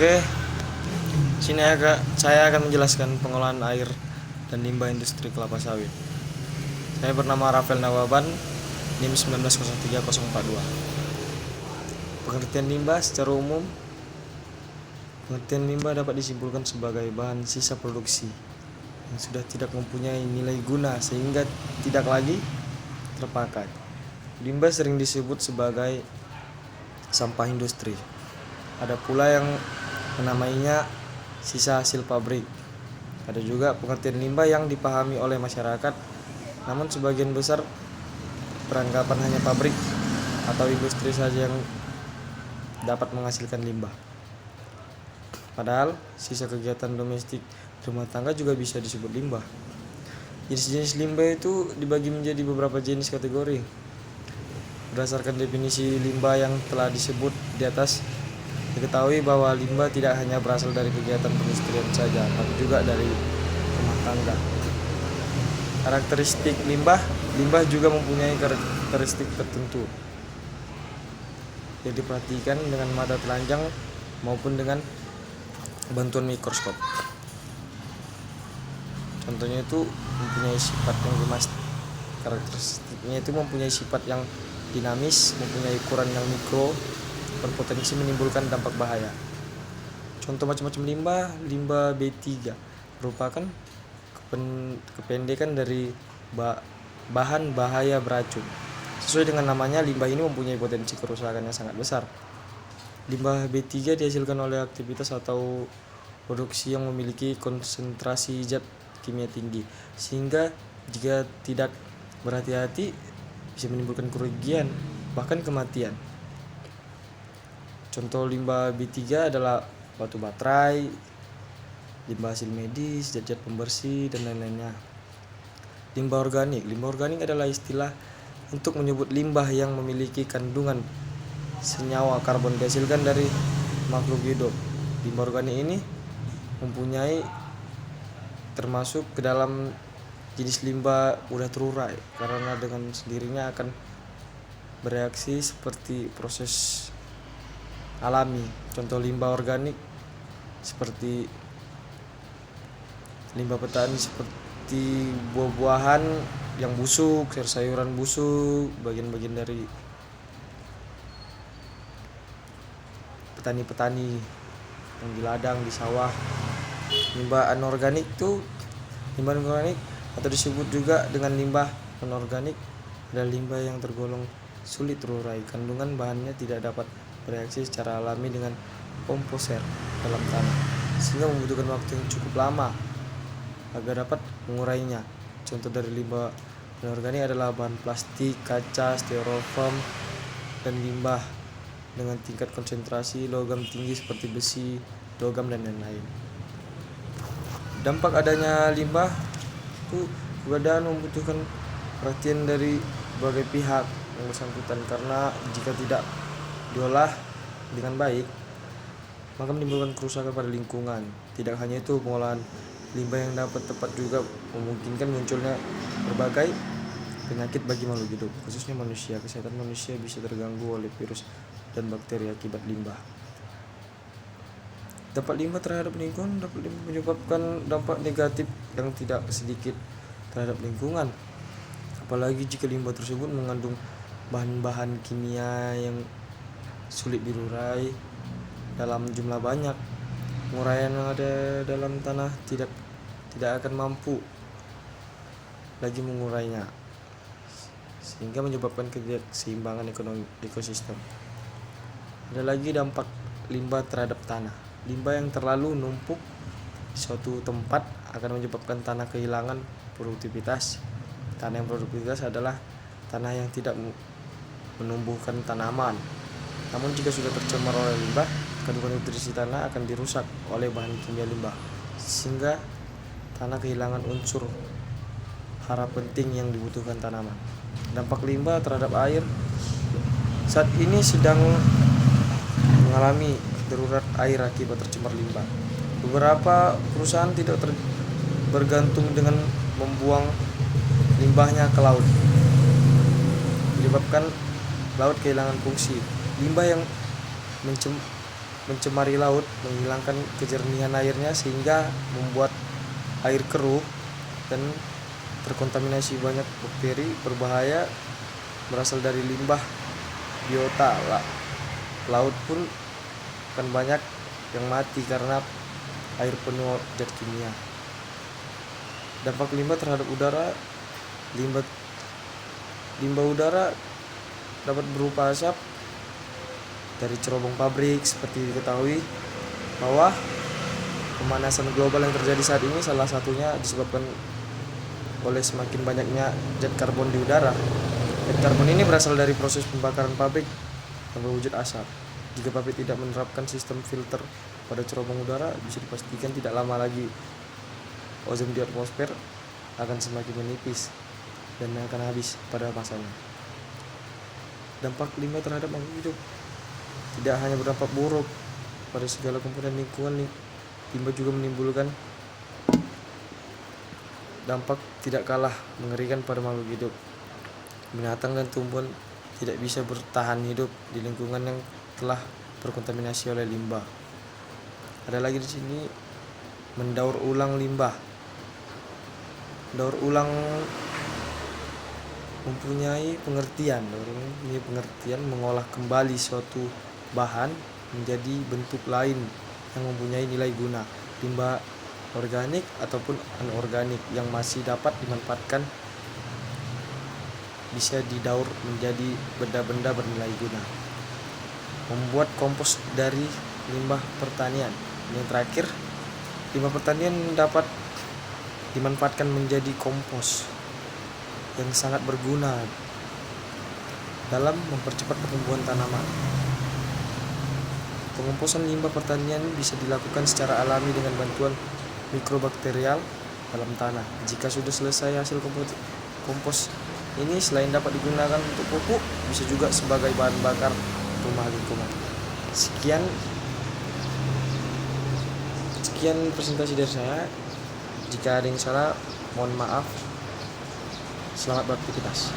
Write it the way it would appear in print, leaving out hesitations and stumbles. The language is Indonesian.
Oke, saya akan menjelaskan pengolahan air dan limbah industri kelapa sawit. Saya bernama Rafael Nawaban, NIM 1903042. Pengertian limbah secara umum. Pengertian limbah dapat disimpulkan sebagai bahan sisa produksi yang sudah tidak mempunyai nilai guna sehingga tidak lagi terpakai. Limbah sering disebut sebagai sampah industri. Ada pula yang menamainya sisa hasil pabrik. Ada juga pengertian limbah yang dipahami oleh masyarakat, namun sebagian besar beranggapan hanya pabrik atau industri saja yang dapat menghasilkan limbah. Padahal sisa kegiatan domestik rumah tangga juga bisa disebut limbah. Jenis-jenis limbah itu dibagi menjadi beberapa jenis kategori. Berdasarkan definisi limbah yang telah disebut di atas, diketahui bahwa limbah tidak hanya berasal dari kegiatan perindustrian saja, tapi juga dari rumah tangga. Karakteristik limbah juga mempunyai karakteristik tertentu yang diperhatikan dengan mata telanjang maupun dengan bantuan mikroskop. Contohnya itu mempunyai sifat yang karakteristiknya itu mempunyai sifat yang dinamis, mempunyai ukuran yang mikro, berpotensi menimbulkan dampak bahaya. Contoh macam-macam limbah B3 merupakan kependekan dari bahan bahaya beracun. Sesuai dengan namanya, limbah ini mempunyai potensi kerusakan yang sangat besar. Limbah B3 dihasilkan oleh aktivitas atau produksi yang memiliki konsentrasi zat kimia tinggi, sehingga jika tidak berhati-hati bisa menimbulkan kerugian, bahkan kematian. Contoh limbah B3 adalah batu baterai, limbah hasil medis, zat-zat pembersih, dan lain-lainnya. Limbah organik adalah istilah untuk menyebut limbah yang memiliki kandungan senyawa karbon dihasilkan dari makhluk hidup. Limbah organik ini mempunyai termasuk ke dalam jenis limbah mudah terurai karena dengan sendirinya akan bereaksi seperti proses alami. Contoh limbah organik seperti limbah petani seperti buah-buahan yang busuk, sayur-sayuran busuk, bagian-bagian dari petani-petani yang di ladang, di sawah. Limbah anorganik atau disebut juga dengan limbah anorganik adalah limbah yang tergolong sulit terurai. Kandungan bahannya tidak dapat bereaksi secara alami dengan komposer dalam tanah, sehingga membutuhkan waktu yang cukup lama agar dapat mengurainya. Contoh dari limbah anorganik adalah bahan plastik, kaca, styrofoam, dan limbah dengan tingkat konsentrasi logam tinggi seperti besi, logam, dan lain-lain. Dampak adanya limbah itu keberadaan membutuhkan perhatian dari berbagai pihak yang bersangkutan, karena jika tidak diolah dengan baik maka menimbulkan kerusakan pada lingkungan. Tidak hanya itu, pengolahan limbah yang dapat tepat juga memungkinkan munculnya berbagai penyakit bagi makhluk hidup, khususnya manusia. Kesehatan manusia bisa terganggu oleh virus dan bakteri akibat limbah. Dampak limbah terhadap lingkungan dapat menyebabkan dampak negatif yang tidak sedikit terhadap lingkungan, apalagi jika limbah tersebut mengandung bahan-bahan kimia yang sulit diurai dalam jumlah banyak. Penguraian yang ada dalam tanah tidak akan mampu lagi mengurainya, sehingga menyebabkan keseimbangan ekosistem. Ada lagi dampak limbah terhadap tanah. Limbah yang terlalu numpuk di suatu tempat akan menyebabkan tanah kehilangan produktivitas. Tanah yang produktivitas adalah tanah yang tidak menumbuhkan tanaman. Namun jika sudah tercemar oleh limbah, kandungan nutrisi tanah akan dirusak oleh bahan kimia limbah, sehingga tanah kehilangan unsur hara penting yang dibutuhkan tanaman. Dampak limbah terhadap air. Saat ini sedang mengalami darurat air akibat tercemar limbah. Beberapa perusahaan tidak bergantung dengan membuang limbahnya ke laut, menyebabkan laut kehilangan fungsi. Limbah yang mencemari laut, menghilangkan kejernihan airnya sehingga membuat air keruh dan terkontaminasi banyak bakteri berbahaya berasal dari limbah biota. Laut pun akan banyak yang mati karena air penuh zat kimia. Dampak limbah terhadap udara. Limbah udara dapat berupa asap dari cerobong pabrik. Seperti diketahui bahwa pemanasan global yang terjadi saat ini salah satunya disebabkan oleh semakin banyaknya zat karbon di udara. Zat karbon ini berasal dari proses pembakaran pabrik yang berwujud asap. Jika pabrik tidak menerapkan sistem filter pada cerobong udara, bisa dipastikan tidak lama lagi ozon di atmosfer akan semakin menipis dan akan habis pada masanya. Dampak limbah terhadap makhluk hidup tidak hanya berdampak buruk pada segala komponen lingkungan, limbah juga menimbulkan dampak tidak kalah mengerikan pada makhluk hidup. Binatang dan tumbuhan tidak bisa bertahan hidup di lingkungan yang telah berkontaminasi oleh limbah. Ada lagi di sini mendaur ulang limbah. Daur ulang mempunyai pengertian mengolah kembali suatu bahan menjadi bentuk lain yang mempunyai nilai guna. Limbah organik ataupun anorganik yang masih dapat dimanfaatkan bisa didaur menjadi benda-benda bernilai guna. Membuat kompos dari limbah pertanian. Yang terakhir, limbah pertanian dapat dimanfaatkan menjadi kompos yang sangat berguna dalam mempercepat pertumbuhan tanaman. Pengomposan limbah pertanian bisa dilakukan secara alami dengan bantuan mikrobakterial dalam tanah. Jika sudah selesai hasil kompos ini selain dapat digunakan untuk pupuk, bisa juga sebagai bahan bakar rumah lingkungan. Sekian presentasi dari saya. Jika ada yang salah, mohon maaf. Selamat beraktivitas.